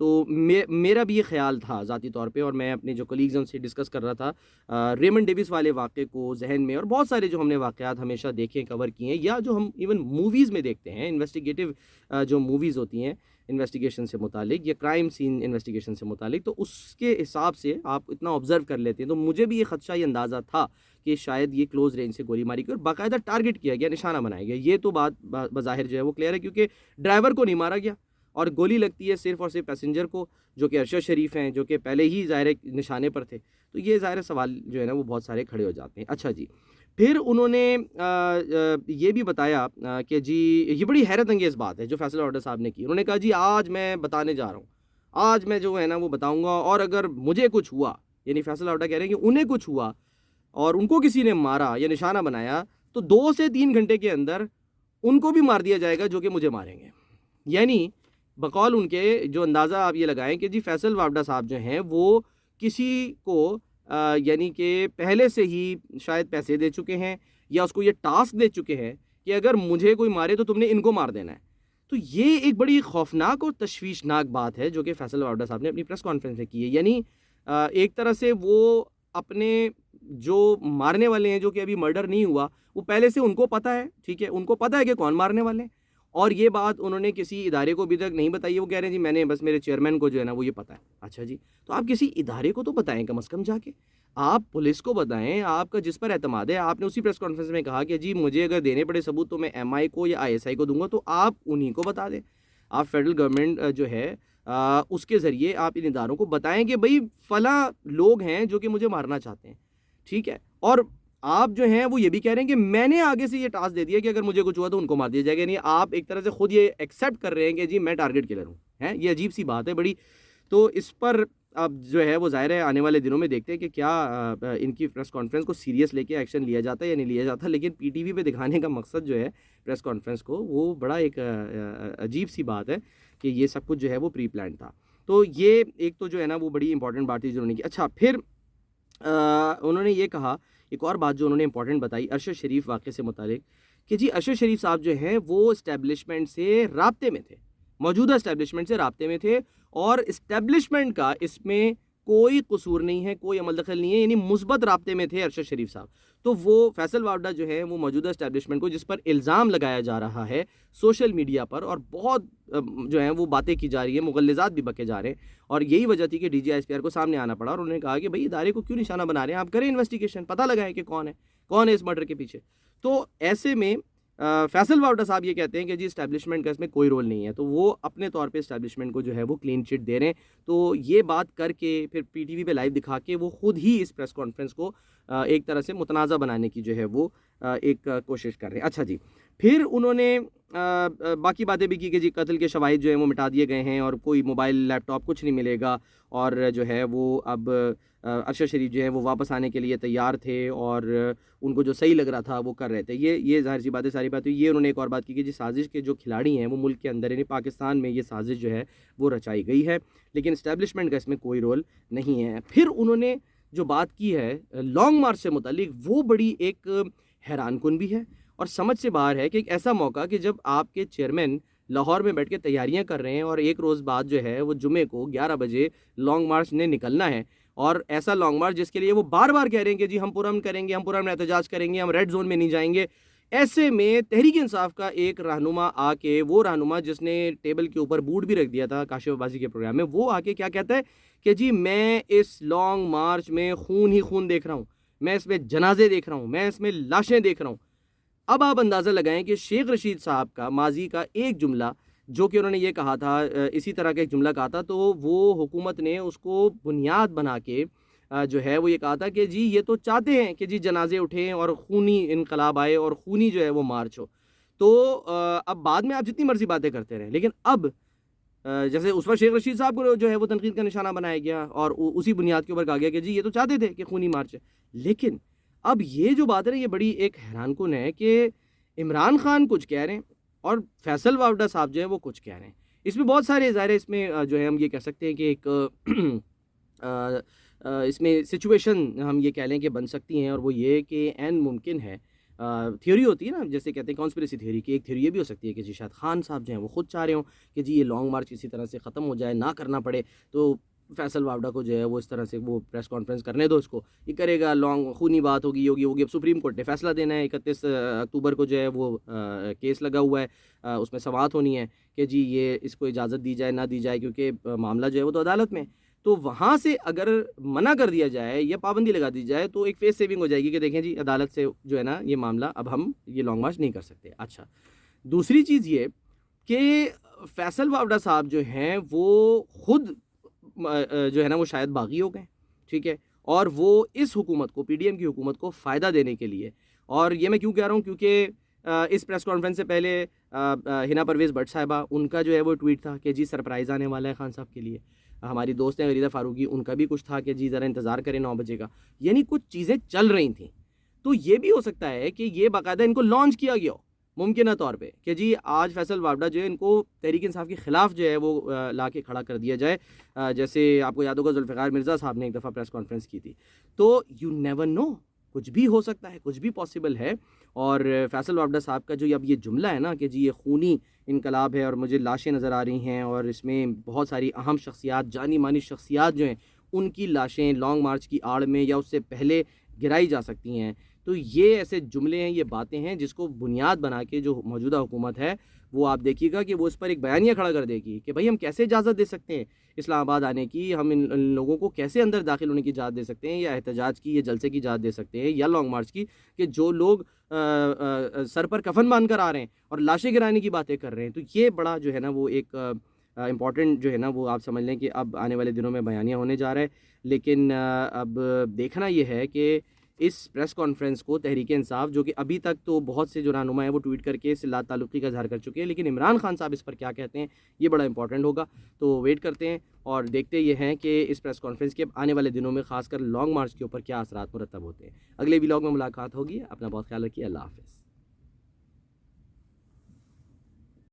تو میرا بھی یہ خیال تھا ذاتی طور پہ، اور میں اپنے جو کلیگز ہیں ان سے ڈسکس کر رہا تھا ریمنڈ ڈیوس والے واقعے کو ذہن میں، اور بہت سارے جو ہم نے واقعات ہمیشہ دیکھے کور کیے ہیں، یا جو ہم ایون موویز میں دیکھتے ہیں، انویسٹیگیٹو جو موویز ہوتی ہیں انویسٹیگیشن سے متعلق یا کرائم سین انویسٹیگیشن سے متعلق، تو اس کے حساب سے آپ اتنا آبزرو کر لیتے ہیں، تو مجھے بھی یہ خدشہ، یہ اندازہ تھا کہ شاید یہ کلوز رینج سے گولی ماری گئی اور باقاعدہ ٹارگٹ کیا گیا، نشانہ بنایا گیا. یہ تو بات بظاہر جو ہے وہ کلیئر ہے، کیونکہ ڈرائیور کو نہیں مارا گیا اور گولی لگتی ہے صرف اور صرف پیسنجر کو، جو کہ ارشد شریف ہیں، جو کہ پہلے ہی ظاہر نشانے پر تھے. تو یہ ظاہر سوال جو ہے نا وہ بہت سارے کھڑے ہو جاتے ہیں. اچھا جی، پھر انہوں نے یہ بھی بتایا کہ جی یہ بڑی حیرت انگیز بات ہے جو فیصل لاڈا صاحب نے کی. انہوں نے کہا جی آج میں بتانے جا رہا ہوں، آج میں جو ہے نا وہ بتاؤں گا، اور اگر مجھے کچھ ہوا، یعنی فیصل لاڈا کہہ رہے ہیں کہ انہیں کچھ ہوا اور ان کو کسی نے مارا یا نشانہ بنایا، تو 2 سے 3 گھنٹے کے اندر ان کو بھی مار دیا جائے گا جو کہ مجھے ماریں گے. یعنی بقول ان کے جو اندازہ آپ یہ لگائیں کہ جی فیصل وابڈا صاحب جو ہیں وہ کسی کو یعنی کہ پہلے سے ہی شاید پیسے دے چکے ہیں، یا اس کو یہ ٹاسک دے چکے ہیں کہ اگر مجھے کوئی مارے تو تم نے ان کو مار دینا ہے. تو یہ ایک بڑی خوفناک اور تشویشناک بات ہے جو کہ فیصل وابڈا صاحب نے اپنی پریس کانفرنس میں کی ہے. یعنی ایک طرح سے وہ اپنے جو مارنے والے ہیں، جو کہ ابھی مرڈر نہیں ہوا، وہ پہلے سے ان کو پتہ ہے، ٹھیک ہے، ان کو پتہ ہے کہ کون مارنے والے ہیں، اور یہ بات انہوں نے کسی ادارے کو ابھی تک نہیں بتائی ہے. وہ کہہ رہے ہیں جی میں نے بس میرے چیئرمین کو جو ہے نا وہ یہ پتہ ہے. اچھا جی، تو آپ کسی ادارے کو تو بتائیں کم از کم، جا کے آپ پولیس کو بتائیں، آپ کا جس پر اعتماد ہے. آپ نے اسی پریس کانفرنس میں کہا کہ جی مجھے اگر دینے پڑے ثبوت تو میں ایم آئی کو یا آئی ایس آئی کو دوں گا، تو آپ انہی کو بتا دیں. آپ فیڈرل گورنمنٹ جو ہے اس کے ذریعے آپ ان اداروں کو بتائیں کہ بھئی فلاں لوگ ہیں جو کہ مجھے مارنا چاہتے ہیں، ٹھیک ہے. اور آپ جو ہیں وہ یہ بھی کہہ رہے ہیں کہ میں نے آگے سے یہ ٹاسک دے دیا کہ اگر مجھے کچھ ہوا تو ان کو مار دیا جائے گا. یعنی آپ ایک طرح سے خود یہ ایکسیپٹ کر رہے ہیں کہ جی میں ٹارگٹ کلر ہوں. یہ عجیب سی بات ہے بڑی. تو اس پر اب جو ہے وہ ظاہر ہے آنے والے دنوں میں دیکھتے ہیں کہ کیا ان کی پریس کانفرنس کو سیریس لے کے ایکشن لیا جاتا ہے یا نہیں لیا جاتا. لیکن پی ٹی وی پہ دکھانے کا مقصد جو ہے پریس کانفرنس کو، وہ بڑا ایک عجیب سی بات ہے کہ یہ سب کچھ جو ہے وہ پری پلان تھا. تو یہ ایک تو جو ہے نا وہ بڑی امپورٹنٹ بات تھی جو انہوں نے کی. اچھا، پھر انہوں نے یہ کہا، ایک اور بات جو انہوں نے امپورٹنٹ بتائی ارشد شریف واقعے سے متعلق، کہ جی ارشد شریف صاحب جو ہیں وہ اسٹیبلشمنٹ سے رابطے میں تھے، موجودہ اسٹیبلشمنٹ سے رابطے میں تھے، اور اسٹیبلشمنٹ کا اس میں کوئی قصور نہیں ہے، کوئی عمل دخل نہیں ہے. یعنی مثبت رابطے میں تھے ارشد شریف صاحب. تو وہ فیصل وابڈا جو ہے وہ موجودہ اسٹیبلشمنٹ کو، جس پر الزام لگایا جا رہا ہے سوشل میڈیا پر، اور بہت جو ہیں وہ باتیں کی جا رہی ہیں، مغلظات بھی بکے جا رہے ہیں، اور یہی وجہ تھی کہ D G I S P R کو سامنے آنا پڑا. اور انہوں نے کہا کہ بھئی ادارے کو کیوں نشانہ بنا رہے ہیں، آپ کریں انویسٹیگیشن، پتہ لگائیں کہ کون ہے اس مرڈر کے پیچھے. تو ایسے میں فیصل وابڈا صاحب یہ کہتے ہیں کہ جی اسٹیبلشمنٹ کا اس میں کوئی رول نہیں ہے. تو وہ اپنے طور پہ اسٹیبلشمنٹ کو جو ہے وہ کلین چٹ دے رہے ہیں. تو یہ بات کر کے پھر پی ٹی وی پہ لائیو دکھا کے وہ خود ہی اس پریس کانفرنس کو ایک طرح سے متنازع بنانے کی جو ہے وہ ایک کوشش کر رہے ہیں. اچھا جی، پھر انہوں نے باقی باتیں بھی کی کہ جی قتل کے شواہد جو ہیں وہ مٹا دیے گئے ہیں، اور کوئی موبائل لیپ ٹاپ کچھ نہیں ملے گا، اور جو ہے وہ اب ارشد شریف جو ہیں وہ واپس آنے کے لیے تیار تھے، اور ان کو جو صحیح لگ رہا تھا وہ کر رہے تھے. یہ ظاہر سی باتیں ساری باتیں. یہ انہوں نے ایک اور بات کی کہ جی سازش کے جو کھلاڑی ہیں وہ ملک کے اندر، یعنی پاکستان میں یہ سازش جو ہے وہ رچائی گئی ہے، لیکن اسٹیبلشمنٹ کا اس میں کوئی رول نہیں ہے. پھر انہوں نے جو بات کی ہے لانگ مارچ سے متعلق، وہ بڑی ایک حیران کن بھی ہے اور سمجھ سے باہر ہے کہ ایک ایسا موقع کہ جب آپ کے چیئرمین لاہور میں بیٹھ کے تیاریاں کر رہے ہیں، اور ایک روز بعد جو ہے وہ جمعے کو 11 بجے لانگ مارچ نے نکلنا ہے، اور ایسا لانگ مارچ جس کے لیے وہ بار بار کہہ رہے ہیں کہ جی ہم پرامن کریں گے، ہم پرامن احتجاج کریں گے، ہم ریڈ زون میں نہیں جائیں گے. ایسے میں تحریک انصاف کا ایک رہنما آ کے، وہ رہنما جس نے ٹیبل کے اوپر بورڈ بھی رکھ دیا تھا کاشف عباسی کے پروگرام میں، وہ آ کے کیا کہتا ہے کہ جی میں اس لانگ مارچ میں خون ہی خون دیکھ رہا ہوں، میں اس میں جنازے دیکھ رہا ہوں، میں اس میں لاشیں دیکھ رہا ہوں. اب آپ اندازہ لگائیں کہ شیخ رشید صاحب کا ماضی کا ایک جملہ جو کہ انہوں نے یہ کہا تھا، اسی طرح کا ایک جملہ کہا تھا، تو وہ حکومت نے اس کو بنیاد بنا کے جو ہے وہ یہ کہا تھا کہ جی یہ تو چاہتے ہیں کہ جی جنازے اٹھیں اور خونی انقلاب آئے اور خونی جو ہے وہ مارچ ہو. تو اب بعد میں آپ جتنی مرضی باتیں کرتے رہیں، لیکن اب جیسے اس وقت شیخ رشید صاحب کو جو ہے وہ تنقید کا نشانہ بنایا گیا، اور اسی بنیاد کے اوپر کہا گیا کہ جی یہ تو چاہتے تھے کہ خونی مارچ ہے. لیکن اب یہ جو بات ہے نا، یہ بڑی ایک حیران کن ہے کہ عمران خان کچھ کہہ رہے ہیں اور فیصل وابڈا صاحب جو ہے وہ کچھ کہہ رہے ہیں. اس میں بہت سارے ظاہر اس میں جو ہے ہم یہ کہہ سکتے ہیں کہ ایک اس میں سچویشن ہم یہ کہہ لیں کہ بن سکتی ہیں، اور وہ یہ کہ عین ممکن ہے تھیوری ہوتی ہے نا، جیسے کہتے ہیں کانسپریسی تھیوری کی، ایک تھیوری یہ بھی ہو سکتی ہے کہ جی شاید خان صاحب جو ہیں وہ خود چاہ رہے ہوں کہ جی یہ لانگ مارچ کسی طرح سے ختم ہو جائے، نہ کرنا پڑے، تو فیصل وافڈا کو جو ہے وہ اس طرح سے وہ پریس کانفرنس کرنے دو، اس کو یہ کرے گا، لانگ خونی بات ہوگی ہوگی. اب سپریم کورٹ نے فیصلہ دینا ہے، 31 اکتوبر کو جو ہے وہ کیس لگا ہوا ہے، اس میں سماعت ہونی ہے کہ جی یہ اس کو اجازت دی جائے نہ دی جائے، کیونکہ معاملہ جو ہے وہ تو عدالت میں. تو وہاں سے اگر منع کر دیا جائے یا پابندی لگا دی جائے تو ایک فیس سیونگ ہو جائے گی کہ دیکھیں جی عدالت سے جو ہے نا یہ معاملہ اب ہم یہ لانگ مارچ نہیں کر سکتے. اچھا، دوسری چیز یہ کہ فیصل وافڈا صاحب جو ہیں وہ خود جو ہے نا وہ شاید باغی ہو گئے، ٹھیک ہے، اور وہ اس حکومت کو، پی ڈی ایم کی حکومت کو فائدہ دینے کے لیے، اور یہ میں کیوں کہہ رہا ہوں کیونکہ اس پریس کانفرنس سے پہلے ہنا پرویز بٹ صاحبہ، ان کا جو ہے وہ ٹویٹ تھا کہ جی سرپرائز آنے والا ہے خان صاحب کے لیے. ہماری دوست ہیں غریدہ فاروقی، ان کا بھی کچھ تھا کہ جی ذرا انتظار کریں 9 بجے کا. یعنی کچھ چیزیں چل رہی تھیں. تو یہ بھی ہو سکتا ہے کہ یہ باقاعدہ ان کو لانچ کیا گیا ہو ممکنہ طور پہ کہ جی آج فیصل وافڈا جو ہے ان کو تحریک انصاف کے خلاف جو ہے وہ لا کے کھڑا کر دیا جائے. جیسے آپ کو یاد ہوگا ذوالفقار مرزا صاحب نے ایک دفعہ پریس کانفرنس کی تھی. تو یو نیور نو، کچھ بھی ہو سکتا ہے، کچھ بھی پاسبل ہے. اور فیصل وافڈا صاحب کا جو اب یہ جملہ ہے نا کہ جی یہ خونی انقلاب ہے اور مجھے لاشیں نظر آ رہی ہیں اور اس میں بہت ساری اہم شخصیات، جانی مانی شخصیات جو ہیں ان کی لاشیں لانگ مارچ کی آڑ میں یا اس سے پہلے گرائی جا سکتی ہیں. تو یہ ایسے جملے ہیں، یہ باتیں ہیں جس کو بنیاد بنا کے جو موجودہ حکومت ہے وہ آپ دیکھیے گا کہ وہ اس پر ایک بیانیہ کھڑا کر دے گی کہ بھائی ہم کیسے اجازت دے سکتے ہیں اسلام آباد آنے کی، ہم ان لوگوں کو کیسے اندر داخل ہونے کی اجازت دے سکتے ہیں، یا احتجاج کی یا جلسے کی اجازت دے سکتے ہیں یا لانگ مارچ کی، کہ جو لوگ سر پر کفن باندھ کر آ رہے ہیں اور لاشیں گرانے کی باتیں کر رہے ہیں. تو یہ بڑا جو ہے نا وہ ایک امپورٹنٹ جو ہے نا وہ آپ سمجھ لیں کہ اب آنے والے دنوں میں بیانیہ ہونے جا رہا ہے. لیکن اب دیکھنا یہ ہے کہ اس پریس کانفرنس کو تحریک انصاف، جو کہ ابھی تک تو بہت سے جو رہنما ہیں وہ ٹویٹ کر کے اس سے لا تعلقی کا اظہار کر چکے ہیں، لیکن عمران خان صاحب اس پر کیا کہتے ہیں یہ بڑا امپورٹنٹ ہوگا. تو ویٹ کرتے ہیں اور دیکھتے یہ ہیں کہ اس پریس کانفرنس کے آنے والے دنوں میں خاص کر لانگ مارچ کے اوپر کیا اثرات مرتب ہوتے ہیں. اگلے ولاگ میں ملاقات ہوگی. اپنا بہت خیال رکھیے. اللہ حافظ.